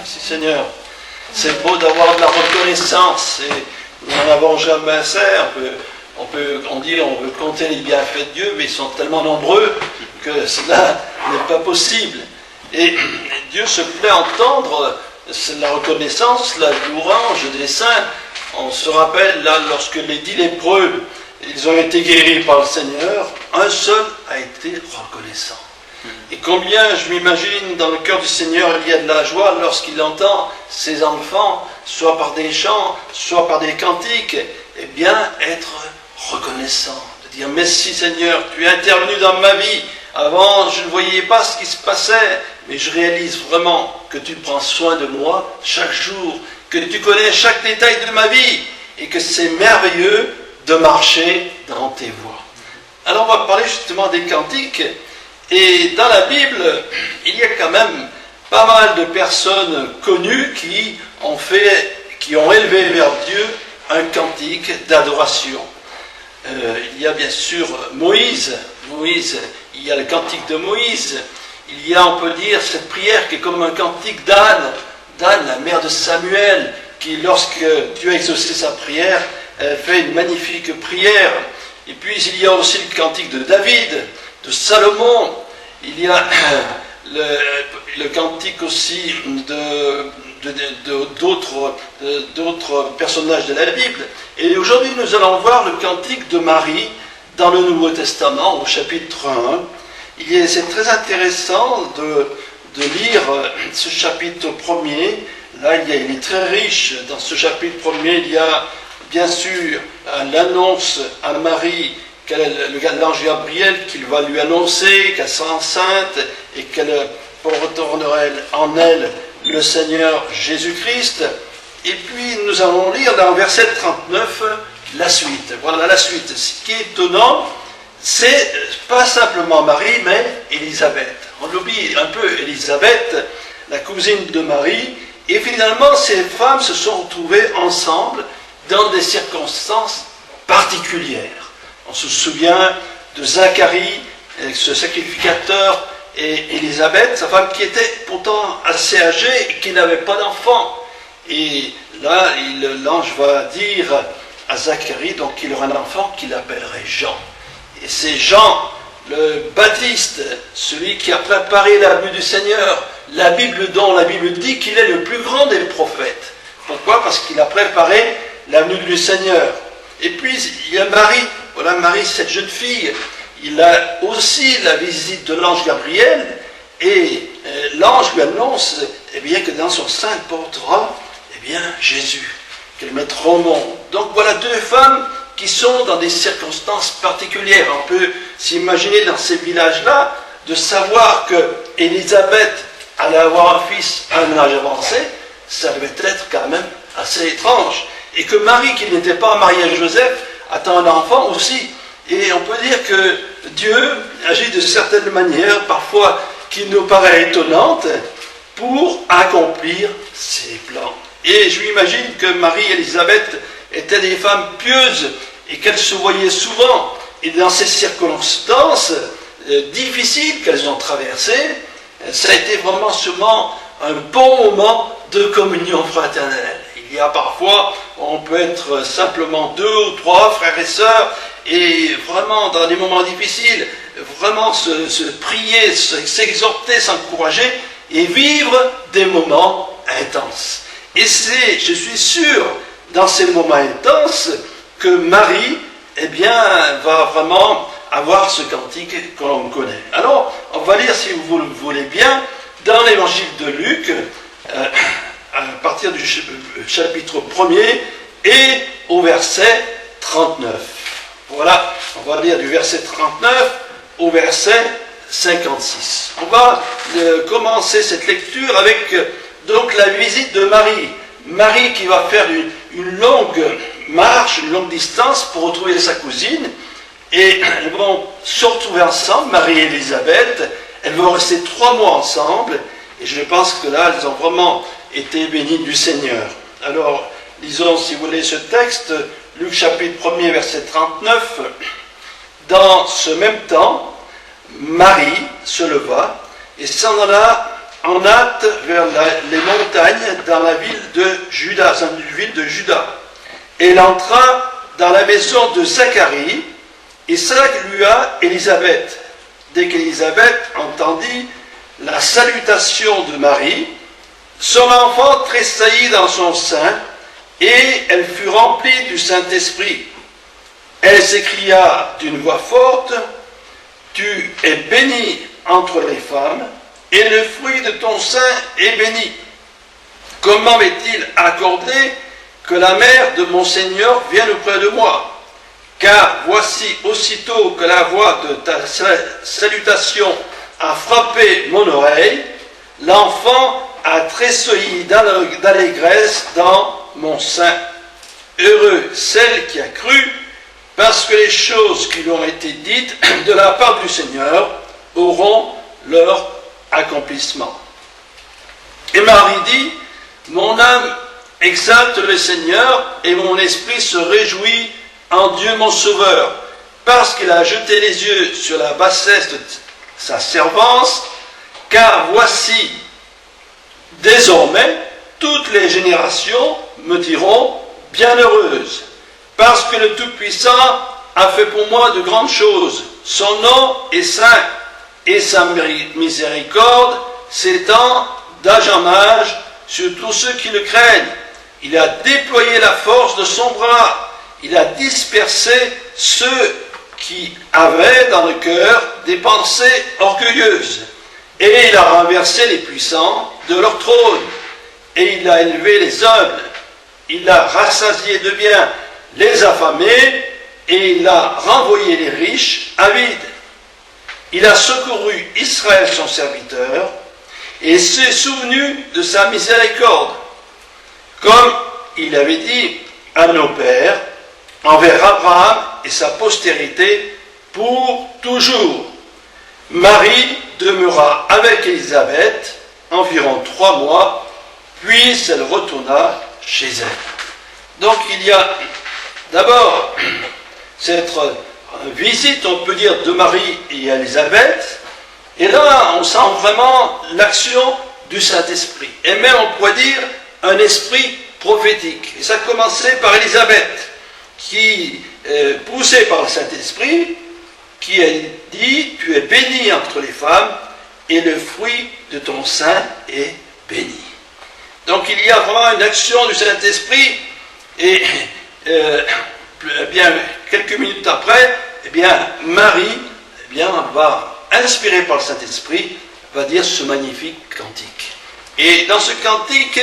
Merci Seigneur. C'est beau d'avoir de la reconnaissance et nous n'en avons jamais assez. On dit on veut compter les bienfaits de Dieu, mais ils sont tellement nombreux que cela n'est pas possible. Et Dieu se plaît entendre la reconnaissance, la louange des saints. On se rappelle là, lorsque les 10 lépreux, ils ont été guéris par le Seigneur, un seul a été reconnaissant. Et combien, je m'imagine, dans le cœur du Seigneur, il y a de la joie lorsqu'il entend ses enfants, soit par des chants, soit par des cantiques, eh bien, être reconnaissant. De dire, merci Seigneur, tu es intervenu dans ma vie. Avant, je ne voyais pas ce qui se passait, mais je réalise vraiment que tu prends soin de moi chaque jour, que tu connais chaque détail de ma vie, et que c'est merveilleux de marcher dans tes voies. Alors, on va parler justement des cantiques. Et dans la Bible, il y a quand même pas mal de personnes connues qui ont élevé vers Dieu un cantique d'adoration. Il y a bien sûr Moïse, il y a le cantique de Moïse, il y a, on peut dire, cette prière qui est comme un cantique d'Anne, la mère de Samuel, qui lorsque Dieu a exaucé sa prière, fait une magnifique prière. Et puis il y a aussi le cantique de David, de Salomon, il y a le cantique aussi d'autres personnages de la Bible. Et aujourd'hui, nous allons voir le cantique de Marie dans le Nouveau Testament, au chapitre 1. C'est très intéressant de lire ce chapitre premier. Là, il est très riche. Dans ce chapitre premier, il y a bien sûr l'annonce à Marie, l'ange Gabriel qu'il va lui annoncer qu'elle sera enceinte et qu'elle retournerait en elle le Seigneur Jésus-Christ. Et puis nous allons lire dans le verset 39 la suite. Voilà la suite. Ce qui est étonnant, c'est pas simplement Marie, mais Élisabeth. On oublie un peu Élisabeth, la cousine de Marie, et finalement ces femmes se sont retrouvées ensemble dans des circonstances particulières. On se souvient de Zacharie, ce sacrificateur, et Élisabeth, sa femme qui était pourtant assez âgée et qui n'avait pas d'enfant. Et là, l'ange va dire à Zacharie donc qu'il aura un enfant qu'il appellerait Jean. Et c'est Jean, le Baptiste, celui qui a préparé la venue du Seigneur, dont la Bible dit qu'il est le plus grand des prophètes. Pourquoi ? Parce qu'il a préparé la venue du Seigneur. Et puis, il y a Marie. Voilà Marie, cette jeune fille. Il a aussi la visite de l'ange Gabriel. Et l'ange lui annonce que dans son sein, elle portera Jésus, qu'elle mettra au monde. Donc voilà deux femmes qui sont dans des circonstances particulières. On peut s'imaginer dans ces villages-là de savoir que Élisabeth allait avoir un fils à un âge avancé. Ça devait être quand même assez étrange. Et que Marie, qui n'était pas mariée à Joseph, attend un enfant aussi. Et on peut dire que Dieu agit de certaines manières, parfois qui nous paraît étonnantes, pour accomplir ses plans. Et je m'imagine que Marie et Élisabeth étaient des femmes pieuses et qu'elles se voyaient souvent. Et dans ces circonstances difficiles qu'elles ont traversées, ça a été vraiment sûrement un bon moment de communion fraternelle. Il y a parfois, on peut être simplement 2 ou 3 frères et sœurs, et vraiment dans des moments difficiles, vraiment se prier, s'exhorter, s'encourager, et vivre des moments intenses. Et je suis sûr, dans ces moments intenses, que Marie, va vraiment avoir ce cantique que l'on connaît. Alors, on va lire, si vous le voulez bien, dans l'évangile de Luc, à partir du chapitre 1er et au verset 39. Voilà, on va lire du verset 39 au verset 56. On va commencer cette lecture avec donc la visite de Marie. Marie qui va faire une longue marche, une longue distance pour retrouver sa cousine. Et elles vont se retrouver ensemble, Marie et Élisabeth. Elles vont rester 3 mois ensemble. Et je pense que là, elles ont vraiment été bénies du Seigneur. Alors, lisons, si vous voulez, ce texte, Luc chapitre 1er, verset 39. Dans ce même temps, Marie se leva et s'en alla en hâte vers les montagnes dans la ville de Juda, Et il entra dans la maison de Zacharie, et salua Élisabeth. Dès qu'Élisabeth entendit la salutation de Marie, son enfant tressaillit dans son sein, et elle fut remplie du Saint-Esprit. Elle s'écria d'une voix forte, « Tu es bénie entre les femmes, et le fruit de ton sein est béni. Comment m'est-il accordé que la mère de mon Seigneur vienne auprès de moi? Car voici, aussitôt que la voix de ta salutation a frappé mon oreille, l'enfant a tressailli d'allégresse dans mon sein. Heureux celle qui a cru, parce que les choses qui lui ont été dites de la part du Seigneur auront leur accomplissement. » Et Marie dit, « Mon âme exalte le Seigneur, et mon esprit se réjouit en Dieu mon Sauveur, parce qu'il a jeté les yeux sur la bassesse de sa servante, car voici, désormais, toutes les générations me diront bienheureuse, parce que le Tout-Puissant a fait pour moi de grandes choses. Son nom est saint, et sa miséricorde s'étend d'âge en âge sur tous ceux qui le craignent. Il a déployé la force de son bras, il a dispersé ceux qui avaient dans le cœur des pensées orgueilleuses, et il a renversé les puissants de leur trône, et il a élevé les humbles, il a rassasié de bien les affamés, et il a renvoyé les riches avides. Il a secouru Israël son serviteur, et s'est souvenu de sa miséricorde, comme il avait dit à nos pères, envers Abraham et sa postérité pour toujours. Marie demeura avec Élisabeth environ 3 mois, puis elle retourna chez elle. Donc il y a d'abord cette visite, on peut dire, de Marie et Élisabeth, et là on sent vraiment l'action du Saint-Esprit, et même on pourrait dire un esprit prophétique. Et ça commençait par Élisabeth, qui, poussée par le Saint-Esprit, qui a dit, « Tu es bénie entre les femmes, et le fruit de ton sein est béni. » Donc il y a vraiment une action du Saint-Esprit, et bien, quelques minutes après, Marie va, inspirée par le Saint-Esprit, va dire ce magnifique cantique. Et dans ce cantique,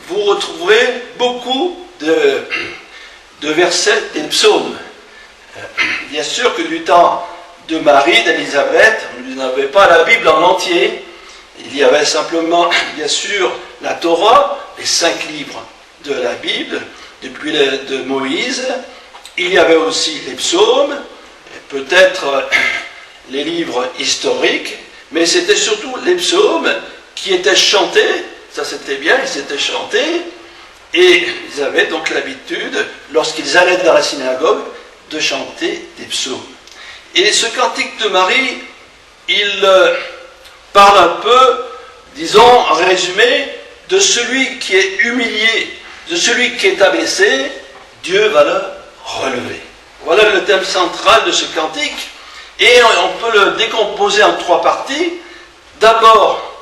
vous retrouverez beaucoup de versets des psaumes. Bien sûr que du temps de Marie, d'Élisabeth, on n'avait pas la Bible en entier. Il y avait simplement, bien sûr, la Torah, les 5 livres de la Bible, depuis de Moïse. Il y avait aussi les psaumes, peut-être les livres historiques, mais c'était surtout les psaumes qui étaient chantés. Ça c'était bien, ils étaient chantés, et ils avaient donc l'habitude, lorsqu'ils allaient dans la synagogue, de chanter des psaumes. Et ce cantique de Marie, il parle un peu, disons en résumé, de celui qui est humilié, de celui qui est abaissé, Dieu va le relever. Voilà le thème central de ce cantique, et on peut le décomposer en 3 parties. D'abord,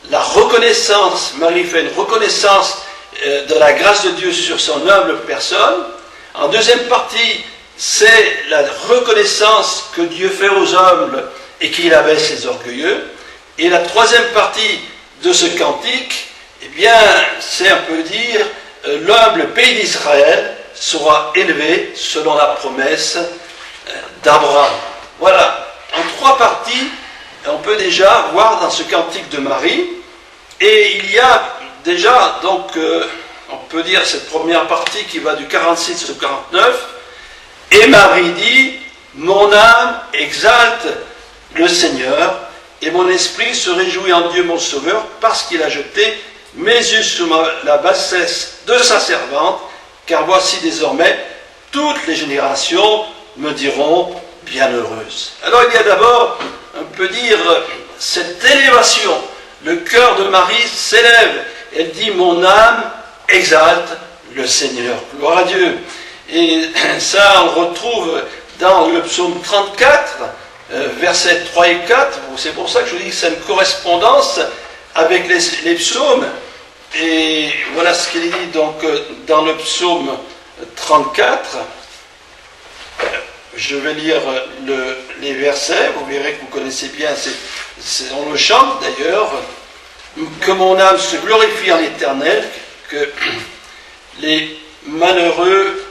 la reconnaissance, Marie fait une reconnaissance de la grâce de Dieu sur son humble personne. En deuxième partie, c'est la reconnaissance que Dieu fait aux humbles et qu'il abaisse les orgueilleux. Et la troisième partie de ce cantique, c'est on peut dire, l'humble pays d'Israël sera élevé selon la promesse d'Abraham. Voilà, en 3 parties, on peut déjà voir dans ce cantique de Marie, et il y a déjà, donc, on peut dire cette première partie qui va du 46 au 49, et Marie dit, « Mon âme exalte le Seigneur, et mon esprit se réjouit en Dieu mon Sauveur, parce qu'il a jeté mes yeux sur la bassesse de sa servante, car voici désormais, toutes les générations me diront bienheureuse. » Alors il y a d'abord, on peut dire, cette élévation le cœur de Marie s'élève. Elle dit, mon âme exalte le Seigneur. Gloire à Dieu. Et ça, on retrouve dans le psaume 34, versets 3 et 4. C'est pour ça que je vous dis que c'est une correspondance avec les psaumes. Et voilà ce qu'il dit donc dans le psaume 34. Je vais lire les versets, vous verrez que vous connaissez bien, on le chante d'ailleurs. Que mon âme se glorifie en l'Éternel, que les malheureux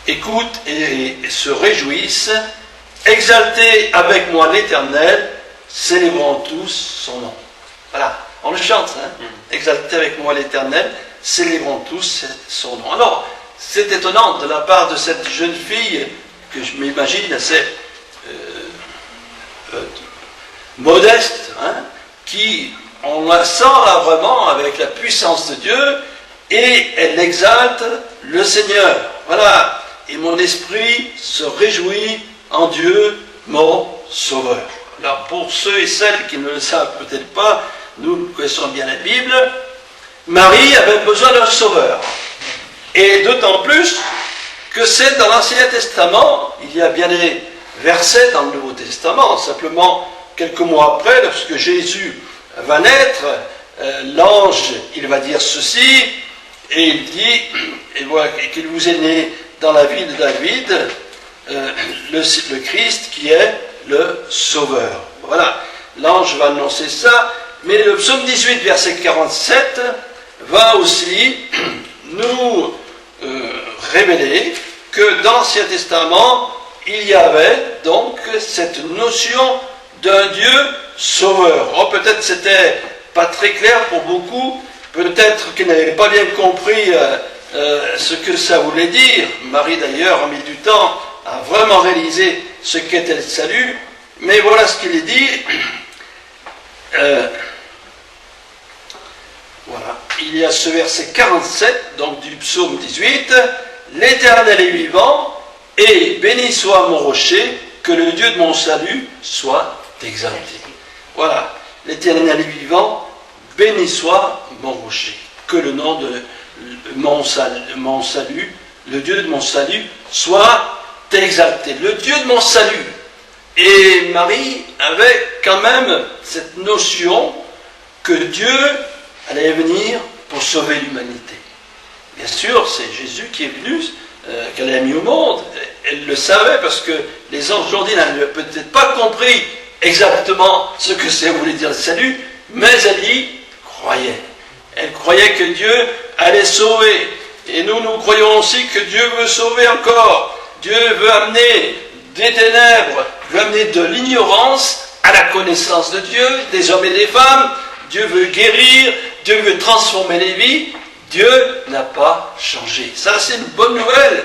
écoutent et se réjouissent. Exaltez avec moi l'Éternel, célébrons tous son nom. Voilà, on le chante, hein. Exaltez avec moi l'Éternel, célébrons tous son nom. Alors, c'est étonnant de la part de cette jeune fille, que je m'imagine assez modeste, hein, qui, on la sent là vraiment avec la puissance de Dieu, et elle exalte le Seigneur. Voilà, et mon esprit se réjouit en Dieu, mon Sauveur. Alors, pour ceux et celles qui ne le savent peut-être pas, nous connaissons bien la Bible, Marie avait besoin d'un Sauveur. Et d'autant plus que c'est dans l'Ancien Testament, il y a bien des versets dans le Nouveau Testament, simplement quelques mois après, lorsque Jésus va naître, l'ange, il va dire ceci, et il dit, et voilà, qu'il vous est né dans la ville de David, le Christ qui est le Sauveur. Voilà, l'ange va annoncer ça, mais le psaume 18, verset 47, va aussi nous révéler que dans l'Ancien Testament, il y avait donc cette notion d'un Dieu sauveur. Oh, peut-être c'était pas très clair pour beaucoup, peut-être qu'ils n'avaient pas bien compris ce que ça voulait dire. Marie d'ailleurs a mis du temps à vraiment réaliser ce qu'était le salut, mais voilà ce qu'il est dit. Voilà, il y a ce verset 47, donc du psaume 18, l'Éternel est vivant, et béni soit mon rocher, que le Dieu de mon salut soit exalté. Voilà, l'Éternel est vivant, béni soit mon rocher, que le nom de mon salut, le Dieu de mon salut, soit exalté. Le Dieu de mon salut. Et Marie avait quand même cette notion que Dieu allait venir pour sauver l'humanité. Bien sûr, c'est Jésus qui est venu, qu'elle a mis au monde. Elle le savait parce que les anges aujourd'hui n'avaient peut-être pas compris exactement ce que ça voulait dire le salut, mais elle y croyait. Elle croyait que Dieu allait sauver. Et nous croyons aussi que Dieu veut sauver encore. Dieu veut amener des ténèbres, veut amener de l'ignorance à la connaissance de Dieu, des hommes et des femmes. Dieu veut guérir, Dieu veut transformer les vies. Dieu n'a pas changé. Ça, c'est une bonne nouvelle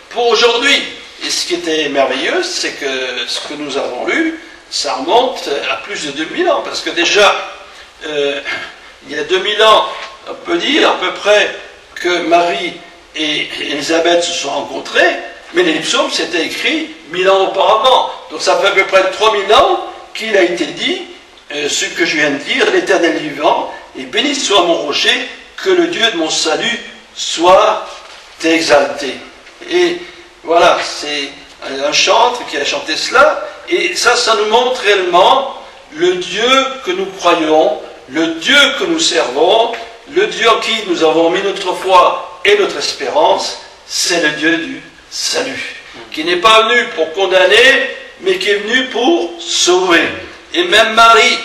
pour aujourd'hui. Et ce qui était merveilleux, c'est que ce que nous avons lu, ça remonte à plus de 2000 ans. Parce que déjà, il y a 2000 ans, on peut dire à peu près que Marie et Élisabeth se sont rencontrées, mais les psaumes, c'était écrit 1000 ans auparavant. Donc ça fait à peu près 3000 ans qu'il a été dit, ce que je viens de dire, l'Éternel vivant, et béni soit mon rocher, que le Dieu de mon salut soit exalté. Et voilà, c'est un chantre qui a chanté cela, et ça nous montre réellement le Dieu que nous croyons, le Dieu que nous servons, le Dieu en qui nous avons mis notre foi et notre espérance, c'est le Dieu du salut, qui n'est pas venu pour condamner, mais qui est venu pour sauver. Et même Marie,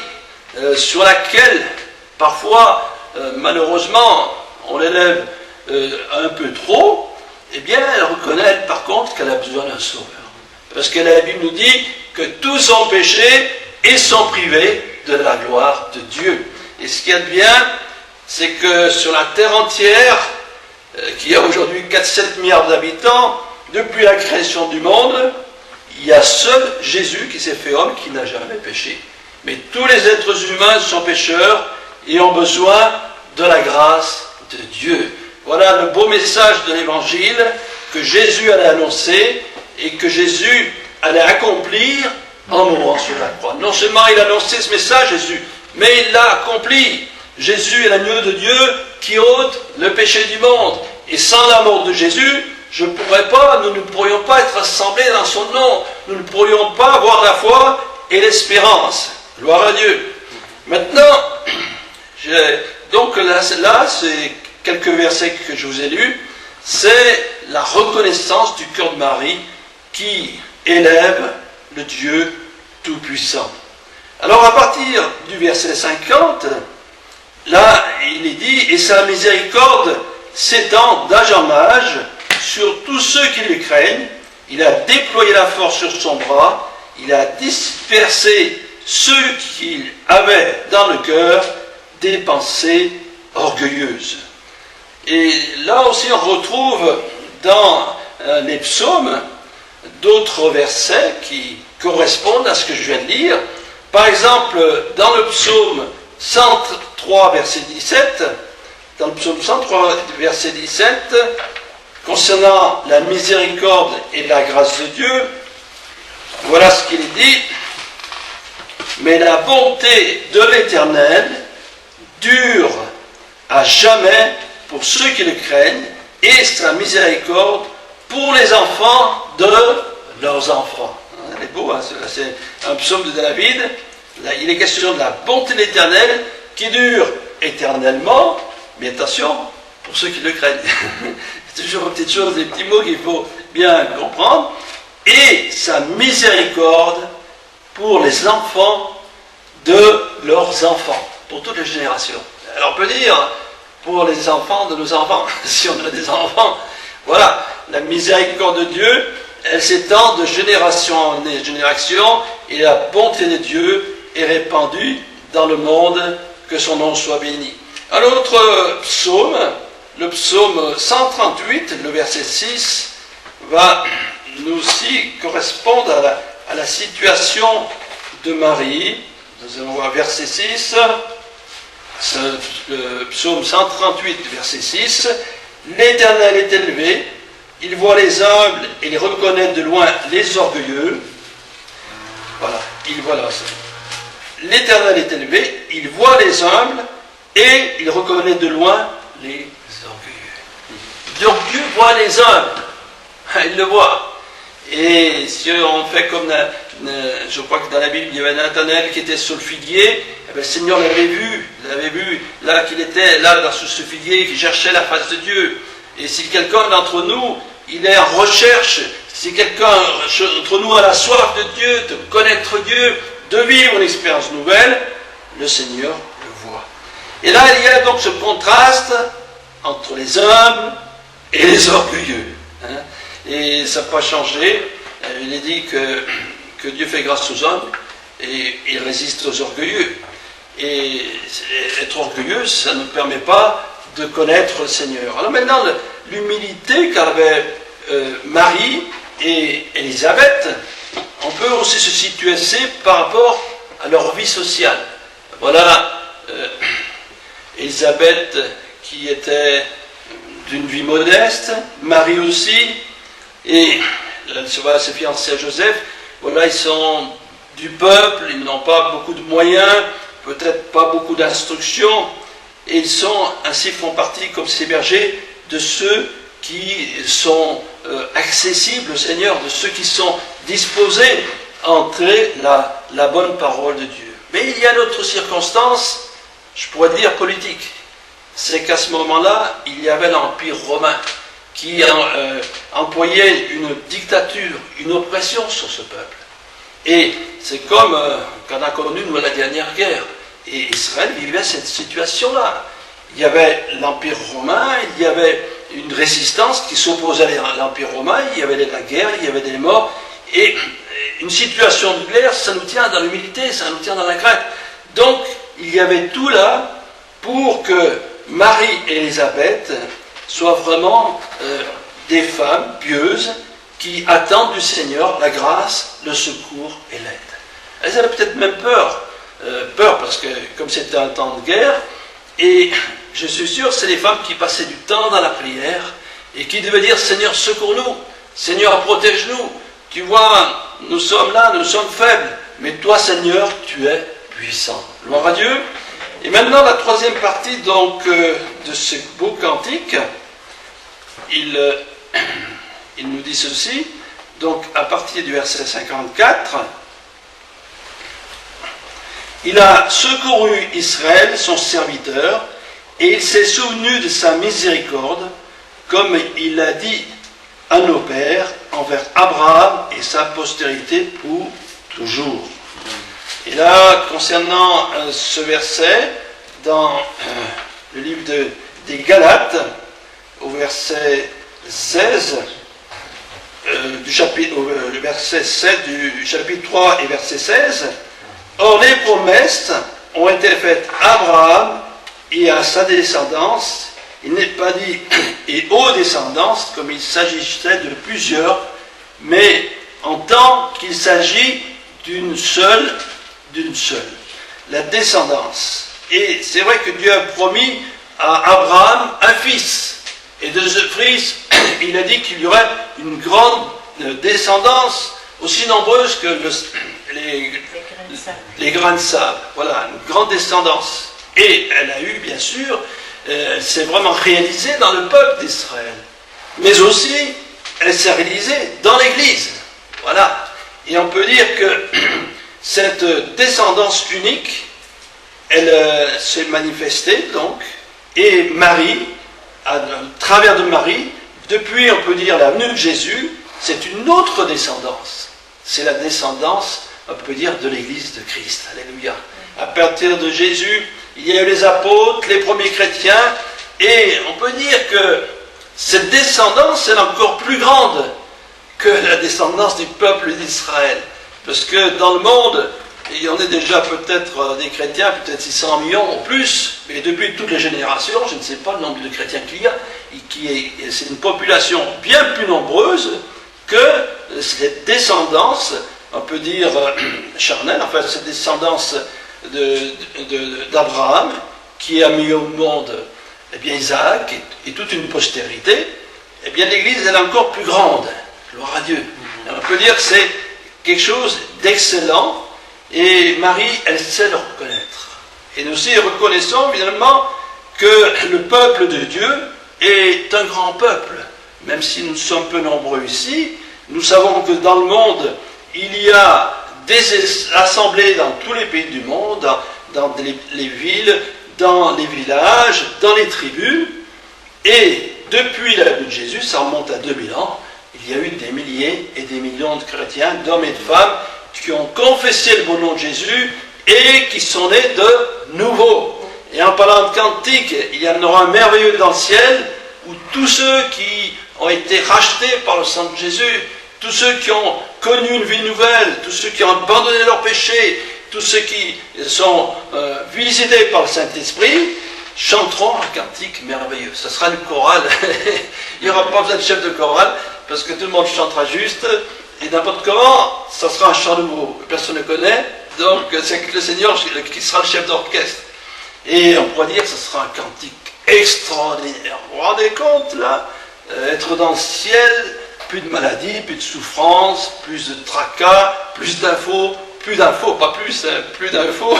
sur laquelle parfois, malheureusement, on l'élève un peu trop, eh bien, elle reconnaît par contre qu'elle a besoin d'un sauveur. Parce que la Bible nous dit que tous ont péché et sont privés de la gloire de Dieu. Et ce qu'il y a de bien, c'est que sur la terre entière, qui a aujourd'hui 4-7 milliards d'habitants, depuis la création du monde, il y a seul Jésus qui s'est fait homme qui n'a jamais péché. Mais tous les êtres humains sont pécheurs et ont besoin de la grâce de Dieu. Voilà le beau message de l'Évangile que Jésus allait annoncer et que Jésus allait accomplir en mourant sur la croix. Non seulement il a annoncé ce message, Jésus, mais il l'a accompli. Jésus est l'agneau de Dieu qui ôte le péché du monde. Et sans la mort de Jésus, nous ne pourrions pas être rassemblés dans son nom. Nous ne pourrions pas avoir la foi et l'espérance. Gloire à Dieu. Maintenant, donc là, c'est quelques versets que je vous ai lus. C'est la reconnaissance du cœur de Marie qui élève le Dieu Tout-Puissant. Alors à partir du verset 50, là il est dit « Et sa miséricorde s'étend d'âge en âge sur tous ceux qui le craignent. Il a déployé la force sur son bras, il a dispersé ceux qui avaient dans le cœur des pensées orgueilleuses. » Et là aussi on retrouve dans les psaumes d'autres versets qui correspondent à ce que je viens de lire. Par exemple, dans le psaume 103, verset 17, dans le psaume 103, verset 17, concernant la miséricorde et la grâce de Dieu, voilà ce qu'il est dit. Mais la bonté de l'Éternel dure à jamais pour ceux qui le craignent, et sa miséricorde pour les enfants de leurs enfants. C'est beau, hein, c'est un psaume de David. Là, il est question de la bonté de l'Éternel qui dure éternellement, mais attention, pour ceux qui le craignent. C'est toujours une petite chose, des petits mots qu'il faut bien comprendre. Et sa miséricorde pour les enfants de leurs enfants, pour toutes les générations. Alors on peut dire, pour les enfants de nos enfants, si on a des enfants, voilà, la miséricorde de Dieu, elle s'étend de génération en génération, et la bonté de Dieu est répandue dans le monde, que son nom soit béni. Un autre psaume, le psaume 138, le verset 6, va nous aussi correspondre à la situation de Marie. Nous allons voir verset 6, le psaume 138, verset 6. L'Éternel est élevé, il voit les humbles et il reconnaît de loin les orgueilleux. Voilà, il voit là. L'Éternel est élevé, il voit les humbles et il reconnaît de loin les orgueilleux. Donc Dieu voit les humbles, il le voit. Et si on fait comme, je crois que dans la Bible, il y avait Nathanaël qui était sur le figuier, le Seigneur l'avait vu, là qu'il était, là sur ce figuier, qui cherchait la face de Dieu. Et si quelqu'un d'entre nous, il est en recherche, si quelqu'un d'entre nous a la soif de Dieu, de connaître Dieu, de vivre une expérience nouvelle, le Seigneur le voit. Et là, il y a donc ce contraste entre les humbles et les orgueilleux. Hein. Et ça n'a pas changé. Il est dit que Dieu fait grâce aux hommes et il résiste aux orgueilleux. Et être orgueilleux, ça ne permet pas de connaître le Seigneur. Alors maintenant, l'humilité qu'avaient Marie et Élisabeth, on peut aussi se situer par rapport à leur vie sociale. Voilà Élisabeth qui était d'une vie modeste, Marie aussi, et voilà, ses fiancés à Joseph, voilà, ils sont du peuple, ils n'ont pas beaucoup de moyens, peut-être pas beaucoup d'instruction, et ils ainsi font partie, comme ces bergers, de ceux qui sont accessibles au Seigneur, de ceux qui sont disposés à entrer la bonne parole de Dieu. Mais il y a une autre circonstance, je pourrais dire politique, c'est qu'à ce moment-là, il y avait l'Empire romain qui employait une dictature, une oppression sur ce peuple. Et c'est comme qu'on a connu nous, la dernière guerre. Et Israël vivait cette situation-là. Il y avait l'Empire romain, il y avait une résistance qui s'opposait à l'Empire romain, il y avait de la guerre, il y avait des morts. Et une situation de guerre, ça nous tient dans l'humilité, ça nous tient dans la crainte. Donc, il y avait tout là pour que Marie et Élisabeth soient vraiment des femmes pieuses qui attendent du Seigneur la grâce, le secours et l'aide. Elles avaient peut-être même peur parce que comme c'était un temps de guerre, et je suis sûr que c'est des femmes qui passaient du temps dans la prière et qui devaient dire « Seigneur, secours-nous, Seigneur, protège-nous, tu vois, nous sommes là, nous sommes faibles, mais toi, Seigneur, tu es puissant. Gloire à Dieu. Et maintenant, la troisième partie donc, de ce beau cantique, il nous dit ceci, donc à partir du verset 54, il a secouru Israël, son serviteur, et il s'est souvenu de sa miséricorde, comme il l'a dit à nos pères, envers Abraham et sa postérité pour toujours. Et là, concernant ce verset, dans le livre des Galates, au verset 16, le verset 7 du chapitre 3 et verset 16, or les promesses ont été faites à Abraham et à sa descendance. Il n'est pas dit et aux descendances, comme il s'agissait de plusieurs, mais en tant qu'il s'agit d'une seule, la descendance. Et c'est vrai que Dieu a promis à Abraham un fils. Et de ce fils, il a dit qu'il y aurait une grande descendance, aussi nombreuse que les grains de sable. Voilà, une grande descendance. Et elle a eu, bien sûr, c'est vraiment réalisé dans le peuple d'Israël. Mais aussi, elle s'est réalisée dans l'Église. Voilà. Et on peut dire que cette descendance unique, elle s'est manifestée, donc, et Marie, à travers de Marie, depuis, on peut dire, la venue de Jésus, c'est une autre descendance. C'est la descendance, on peut dire, de l'Église de Christ. Alléluia. À partir de Jésus, il y a eu les apôtres, les premiers chrétiens, et on peut dire que cette descendance est encore plus grande que la descendance du peuple d'Israël. Parce que dans le monde, il y en a déjà peut-être des chrétiens, peut-être 600 millions ou plus, mais depuis toutes les générations, je ne sais pas le nombre de chrétiens qu'il y a, c'est une population bien plus nombreuse que cette descendance, on peut dire charnelle, enfin cette descendance d'Abraham, qui a mis au monde Isaac et toute une postérité. Eh bien l'Église elle est encore plus grande, gloire à Dieu. On peut dire que c'est quelque chose d'excellent, et Marie, elle sait le reconnaître. Et nous aussi reconnaissons finalement que le peuple de Dieu est un grand peuple. Même si nous sommes peu nombreux ici, nous savons que dans le monde, il y a des assemblées dans tous les pays du monde, dans les villes, dans les villages, dans les tribus. Et depuis la venue de Jésus, ça remonte à 2000 ans, il y a eu des milliers et des millions de chrétiens, d'hommes et de femmes, qui ont confessé le bon nom de Jésus et qui sont nés de nouveau. Et en parlant de cantique, il y en aura un merveilleux dans le ciel où tous ceux qui ont été rachetés par le sang de Jésus, tous ceux qui ont connu une vie nouvelle, tous ceux qui ont abandonné leurs péchés, tous ceux qui sont visités par le Saint-Esprit, chanteront un cantique merveilleux. Ce sera le choral. Il n'y aura pas besoin de chef de chorale parce que tout le monde chantera juste. Et n'importe comment, ça sera un chant nouveau que personne ne connaît, donc c'est le Seigneur qui sera le chef d'orchestre. Et on pourrait dire que ce sera un cantique extraordinaire. Vous vous rendez compte là, être dans le ciel, plus de maladies, plus de souffrances, plus de tracas, plus d'infos, pas plus, plus d'infos,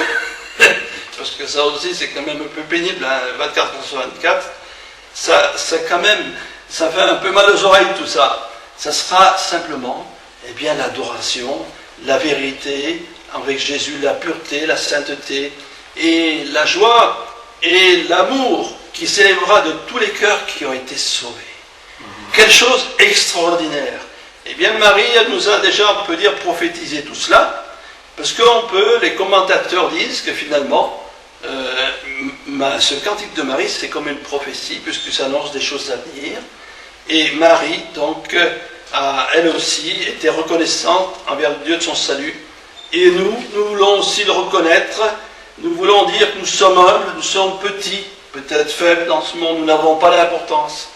parce que ça aussi c'est quand même un peu pénible, hein, 24 sur 24, ça quand même, ça fait un peu mal aux oreilles tout ça. Ça sera simplement l'adoration, la vérité, avec Jésus, la pureté, la sainteté, et la joie et l'amour qui s'élèvera de tous les cœurs qui ont été sauvés. Quelle chose extraordinaire. Eh bien, Marie, elle nous a déjà, on peut dire, prophétisé tout cela, parce les commentateurs disent que finalement, ce cantique de Marie, c'est comme une prophétie, puisque ça annonce des choses à venir. Et Marie, donc, a elle aussi été reconnaissante envers Dieu de son salut. Et nous voulons aussi le reconnaître. Nous voulons dire que nous sommes humbles, nous sommes petits, peut-être faibles dans ce monde, nous n'avons pas d'importance.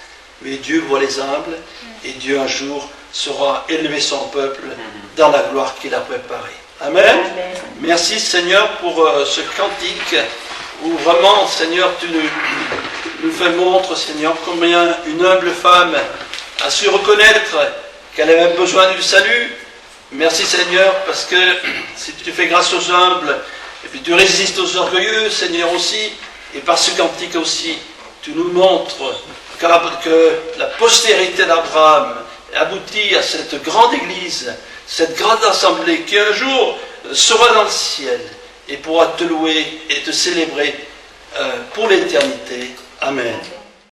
Mais Dieu voit les humbles, et Dieu un jour saura élever son peuple dans la gloire qu'il a préparée. Amen. Amen. Merci Seigneur pour ce cantique, où vraiment, Seigneur, tu nous fais montre, Seigneur, combien une humble femme a su reconnaître qu'elle avait besoin du salut, Merci Seigneur, parce que si tu fais grâce aux humbles, et puis tu résistes aux orgueilleux, Seigneur aussi, et par ce cantique aussi, tu nous montres que la postérité d'Abraham aboutit à cette grande église, cette grande assemblée qui un jour sera dans le ciel et pourra te louer et te célébrer pour l'éternité. Amen.